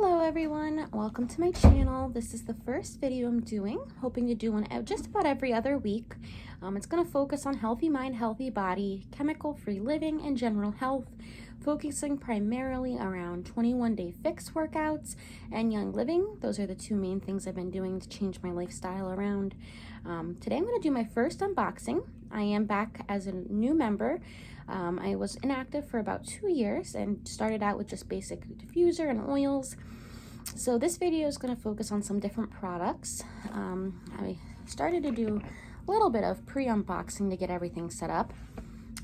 Hello everyone, welcome to my channel. This is the first video I'm doing, hoping to do one just about every other week. It's going to focus on healthy mind, healthy body, chemical-free living, and general health, focusing primarily around 21-day fix workouts and young living. Those are the two main things I've been doing to change my lifestyle around. Today I'm going to do my first unboxing. I am back as a new member. I was inactive for about 2 years and started out with just basic diffuser and oils. So this video is going to focus on some different products. I started to do a little bit of pre-unboxing to get everything set up.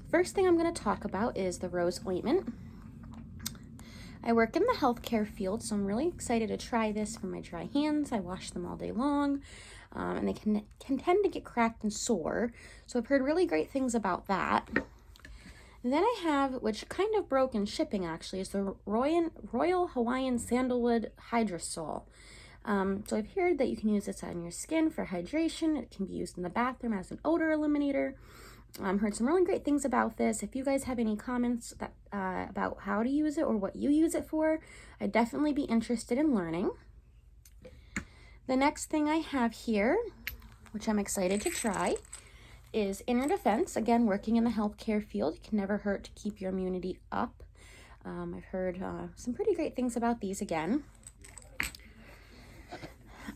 First thing I'm going to talk about is the rose ointment. I work in the healthcare field, so I'm really excited to try this for my dry hands. I wash them all day long, and they can tend to get cracked and sore. So I've heard really great things about that. And then I have, which kind of broke in shipping actually, is the Royal Hawaiian Sandalwood Hydrosol. So I've heard that you can use this on your skin for hydration. It can be used in the bathroom as an odor eliminator. Heard some really great things about this. If you guys have any comments about how to use it or what you use it for, I'd definitely be interested in learning. The next thing I have here, which I'm excited to try, is Inner Defense. Again, working in the healthcare field, it can never hurt to keep your immunity up. I've heard some pretty great things about these again.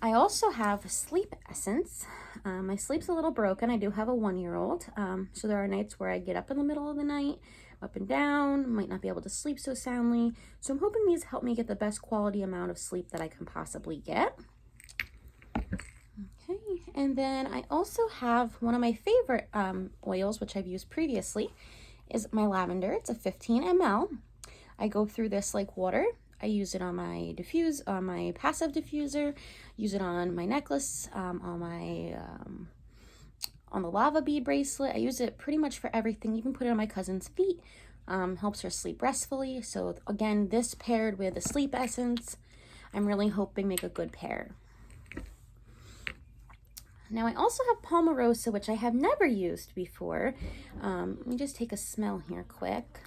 I also have Sleep Essence. My sleep's a little broken. I do have a 1-year-old, so there are nights where I get up in the middle of the night, up and down, might not be able to sleep so soundly. So I'm hoping these help me get the best quality amount of sleep that I can possibly get. Okay, and then I also have one of my favorite oils, which I've used previously, is my lavender. It's a 15 ml. I go through this like water. I use it on my my passive diffuser, use it on my necklace, on the lava bead bracelet. I use it pretty much for everything, even put it on my cousin's feet. Helps her sleep restfully. So again, this paired with the Sleep Essence, I'm really hoping make a good pair. Now I also have Palmarosa, which I have never used before. Let me just take a smell here quick.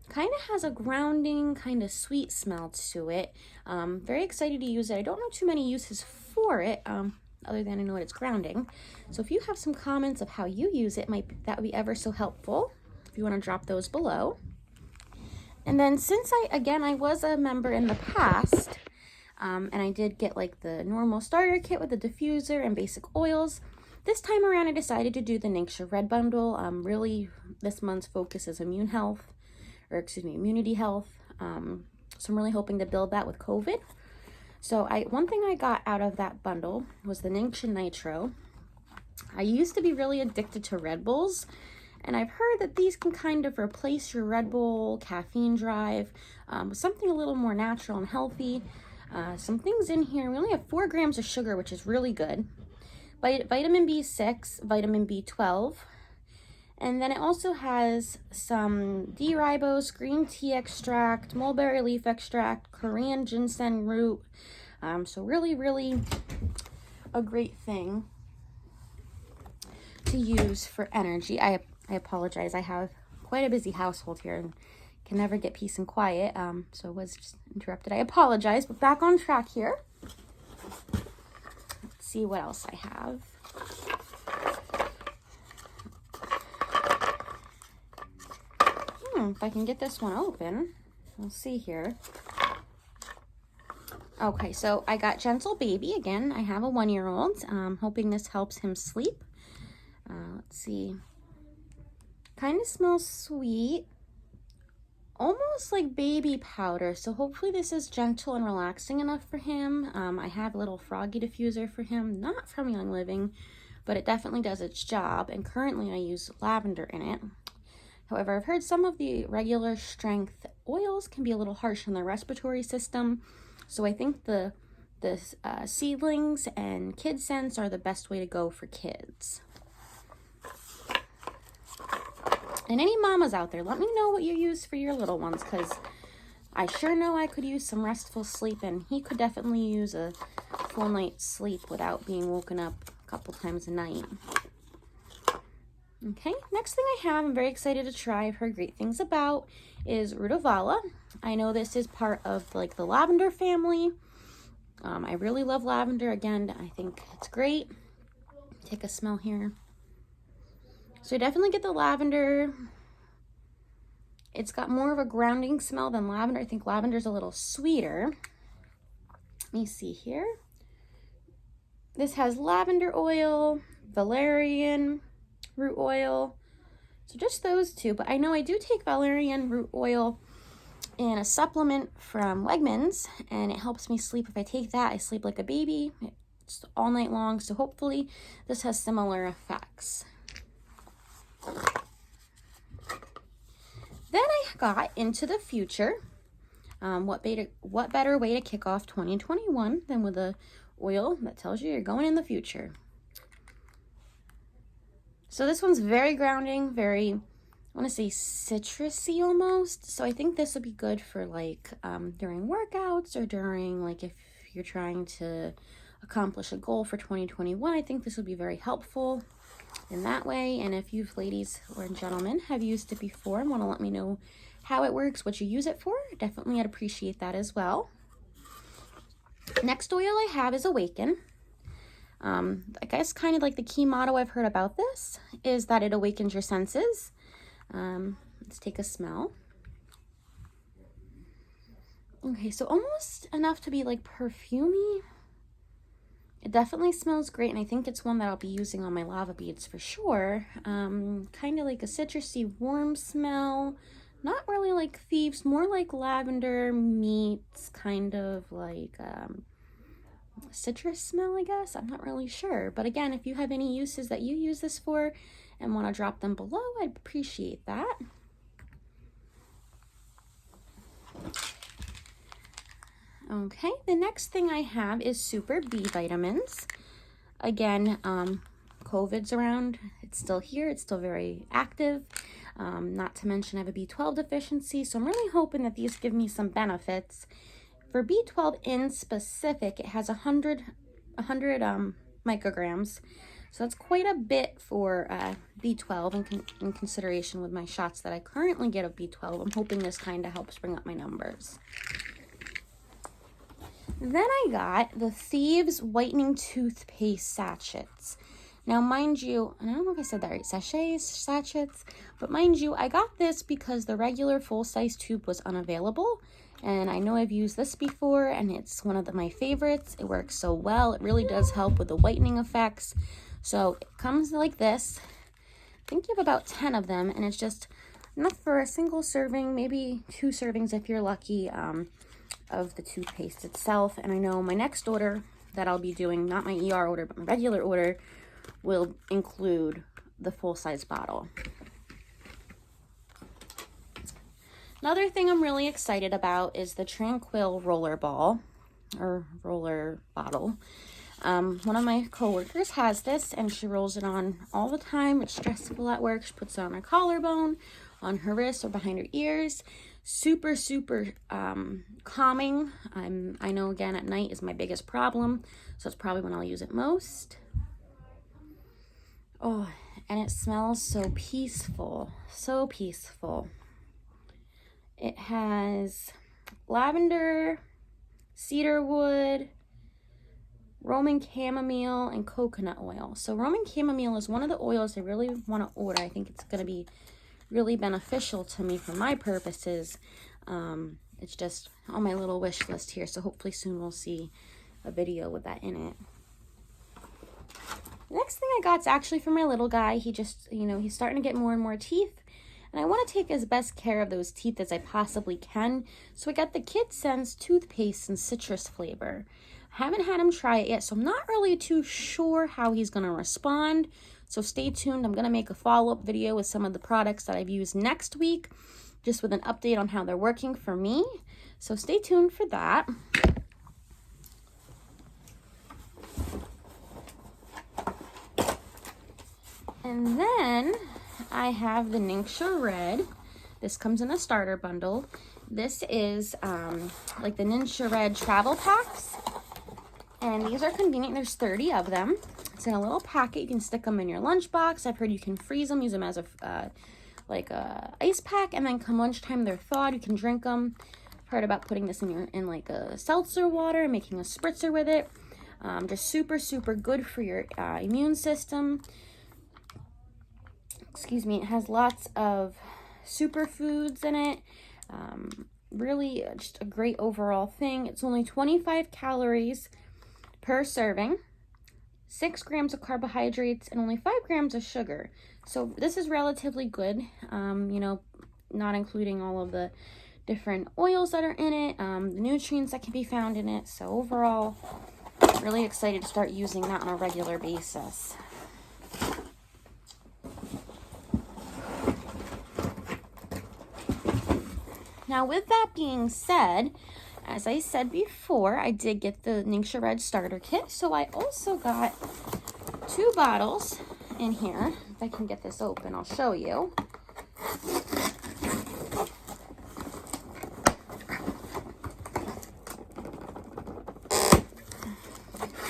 Kind of has a grounding, kind of sweet smell to it. Very excited to use it. I don't know too many uses for it, other than I know it's grounding. So if you have some comments of how you use it, that would be ever so helpful. If you want to drop those below. And then since I was a member in the past, and I did get like the normal starter kit with the diffuser and basic oils. This time around, I decided to do the Ningxia Red Bundle. Really, this month's focus is immunity health. So I'm really hoping to build that with COVID. So one thing I got out of that bundle was the Ningxia Nitro. I used to be really addicted to Red Bulls, and I've heard that these can kind of replace your Red Bull caffeine drive with something a little more natural and healthy. Some things in here, we only have 4 grams of sugar, which is really good. Vitamin B6, vitamin B12, and then it also has some D-ribose, green tea extract, mulberry leaf extract, Korean ginseng root. So really, really a great thing to use for energy. I apologize, I have quite a busy household here and can never get peace and quiet, so I was just interrupted. I apologize, but back on track here. Let's see what else I have. If I can get this one open, we'll see here. Okay, so I got Gentle Baby. Again, I have a 1-year-old. Hoping this helps him sleep. Let's see. Kind of smells sweet. Almost like baby powder, so hopefully this is gentle and relaxing enough for him. I have a little froggy diffuser for him, not from Young Living, but it definitely does its job, and currently I use lavender in it. However, I've heard some of the regular strength oils can be a little harsh on the respiratory system, so I think the seedlings and kid scents are the best way to go for kids. And any mamas out there, let me know what you use for your little ones, because I sure know I could use some restful sleep, and he could definitely use a full night's sleep without being woken up a couple times a night. Okay, next thing I have, I'm very excited to try, I've heard great things about, is Rutavala. I know this is part of like the lavender family. I really love lavender. Again, I think it's great. Take a smell here. So definitely get the lavender. It's got more of a grounding smell than lavender. I think lavender's a little sweeter. Let me see here. This has lavender oil, valerian root oil. So just those two, but I know I do take valerian root oil in a supplement from Wegmans, and it helps me sleep. If I take that, I sleep like a baby. It's all night long, so hopefully this has similar effects. Then I got into the future. What better way to kick off 2021 than with a oil that tells you you're going in the future. So this one's very grounding, very, I want to say citrusy almost. So I think this would be good for like during workouts or during like if you're trying to accomplish a goal for 2021. I think this would be very helpful in that way. And if you ladies or gentlemen have used it before and want to let me know how it works, what you use it for, definitely I'd appreciate that as well. Next oil I have is Awaken. I guess kind of like the key motto I've heard about this is that it awakens your senses. Let's take a smell. Okay, so almost enough to be like perfumey. It definitely smells great, and I think it's one that I'll be using on my lava beads for sure. Kind of like a citrusy, warm smell. Not really like thieves, more like lavender meets kind of like citrus smell, I guess. I'm not really sure. But again, if you have any uses that you use this for and want to drop them below, I'd appreciate that. Okay, the next thing I have is Super B vitamins. Again, COVID's around. It's still here. It's still very active. Not to mention I have a B12 deficiency, so I'm really hoping that these give me some benefits. For B12 in specific, it has 100 micrograms, so that's quite a bit for B12 in consideration with my shots that I currently get of B12. I'm hoping this kind of helps bring up my numbers. Then I got the Thieves Whitening Toothpaste Sachets. Now, mind you, and I don't know if I said that right, sachets, but mind you, I got this because the regular full-size tube was unavailable, and I know I've used this before, and it's one of my favorites. It works so well. It really does help with the whitening effects. So it comes like this. I think you have about 10 of them, and it's just enough for a single serving, maybe 2 servings if you're lucky, of the toothpaste itself. And I know my next order that I'll be doing, not my ER order, but my regular order, will include the full-size bottle. Another thing I'm really excited about is the Tranquil roller ball, or roller bottle. One of my coworkers has this, and she rolls it on all the time. It's stressful at work. She puts it on her collarbone, on her wrist, or behind her ears. Super, super calming. I know, again, at night is my biggest problem, so it's probably when I'll use it most. Oh, and it smells so peaceful, so peaceful. It has lavender, cedarwood, Roman chamomile, and coconut oil. So Roman chamomile is one of the oils I really want to order. I think it's going to be really beneficial to me for my purposes. It's just on my little wish list here, so hopefully soon we'll see a video with that in it. The next thing I got is actually for my little guy. He just, he's starting to get more and more teeth, and I want to take as best care of those teeth as I possibly can. So I got the Kid Sense toothpaste in citrus flavor. I haven't had him try it yet, so I'm not really too sure how he's going to respond. So stay tuned. I'm going to make a follow-up video with some of the products that I've used next week, just with an update on how they're working for me. So stay tuned for that. And then I have the Ningxia Red. This comes in a starter bundle. This is like the Ningxia Red travel packs. And these are convenient. There's 30 of them. It's in a little packet. You can stick them in your lunchbox. I've heard you can freeze them, use them as a like a ice pack, and then come lunchtime they're thawed. You can drink them. part about putting this in like a seltzer water, making a spritzer with it. Just super, super good for your immune system. Excuse me. It has lots of superfoods in it. Really just a great overall thing. It's only 25 calories per serving, 6 grams of carbohydrates, and only 5 grams of sugar. So this is relatively good, you know, not including all of the different oils that are in it, the nutrients that can be found in it. So overall, really excited to start using that on a regular basis. Now, with that being said, as I said before, I did get the Ningxia Red starter kit. So I also got 2 bottles in here. If I can get this open, I'll show you.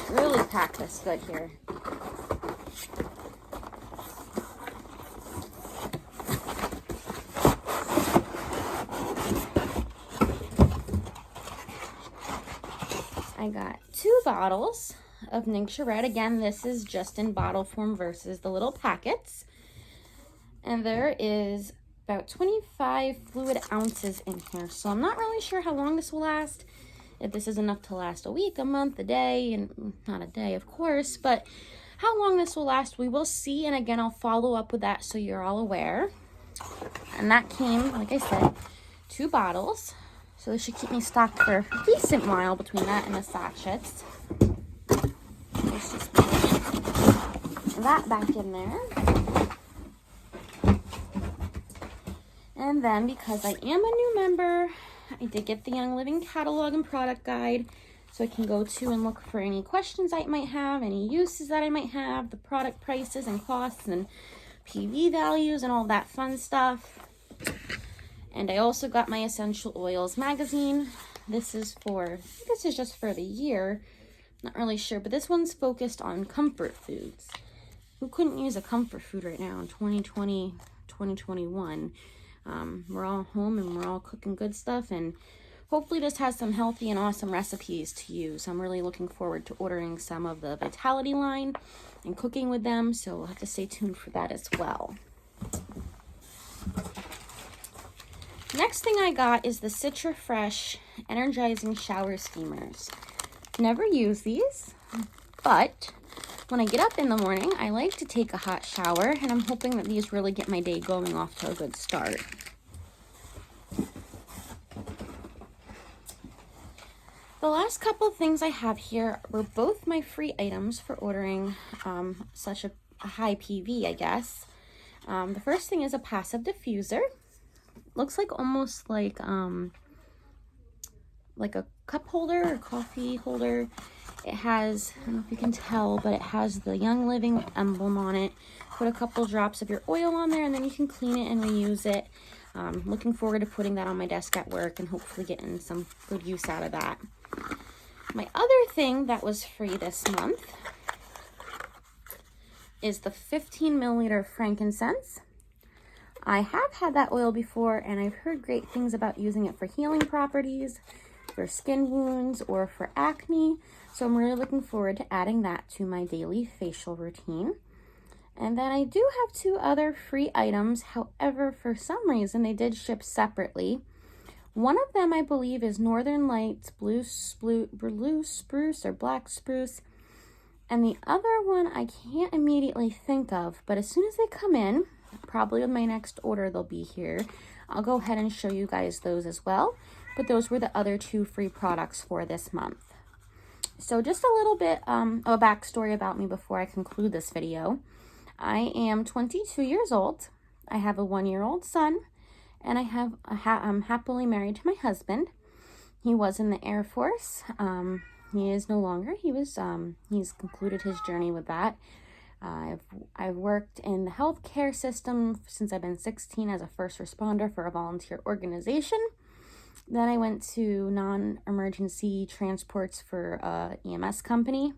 Really packed this good here. I got 2 bottles of Ningxia Red. Again, this is just in bottle form versus the little packets. And there is about 25 fluid ounces in here. So I'm not really sure how long this will last. If this is enough to last a week, a month, a day, and not a day, of course, but how long this will last, we will see. And again, I'll follow up with that so you're all aware. And that came, like I said, 2 bottles. So this should keep me stocked for a decent while between that and the sachets. Let's just put that back in there. And then, because I am a new member, I did get the Young Living catalog and product guide, so I can go to and look for any questions I might have, any uses that I might have, the product prices and costs and PV values and all that fun stuff. And I also got my Essential Oils magazine. This is just for the year. Not really sure, but this one's focused on comfort foods. Who couldn't use a comfort food right now in 2020, 2021? We're all home and we're all cooking good stuff, and hopefully this has some healthy and awesome recipes to use. I'm really looking forward to ordering some of the Vitality line and cooking with them, so we'll have to stay tuned for that as well. Next thing I got is the Citra Fresh Energizing Shower Steamers. Never use these, but when I get up in the morning, I like to take a hot shower, and I'm hoping that these really get my day going off to a good start. The last couple of things I have here were both my free items for ordering such a high PV, I guess. The first thing is a passive diffuser. Looks like almost like a cup holder or coffee holder. It has, I don't know if you can tell, but it has the Young Living emblem on it. Put a couple drops of your oil on there and then you can clean it and reuse it. Looking forward to putting that on my desk at work and hopefully getting some good use out of that. My other thing that was free this month is the 15 milliliter frankincense. I have had that oil before, and I've heard great things about using it for healing properties, for skin wounds, or for acne. So I'm really looking forward to adding that to my daily facial routine. And then I do have 2 other free items. However, for some reason, they did ship separately. One of them, I believe, is Northern Lights Blue Spruce or Black Spruce. And the other one I can't immediately think of, but as soon as they come in, probably with my next order, they'll be here. I'll go ahead and show you guys those as well. But those were the other 2 free products for this month. So just a little bit of a backstory about me before I conclude this video. I am 22 years old. I have a 1-year-old son, and I'm happily married to my husband. He was in the Air Force. He is no longer. He's concluded his journey with that. I've worked in the healthcare system since I've been 16 as a first responder for a volunteer organization. Then I went to non-emergency transports for a EMS company.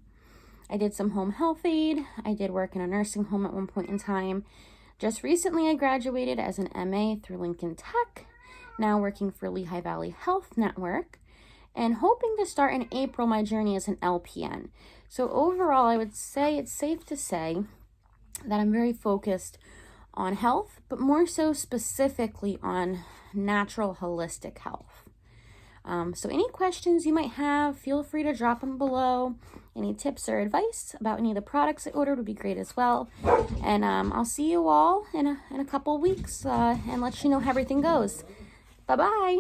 I did some home health aid. I did work in a nursing home at one point in time. Just recently I graduated as an MA through Lincoln Tech, now working for Lehigh Valley Health Network, and hoping to start in April my journey as an LPN. So overall, I would say it's safe to say that I'm very focused on health, but more so specifically on natural holistic health. So any questions you might have, feel free to drop them below. Any tips or advice about any of the products I ordered would be great as well. And I'll see you all in a couple weeks and let you know how everything goes. Bye-bye.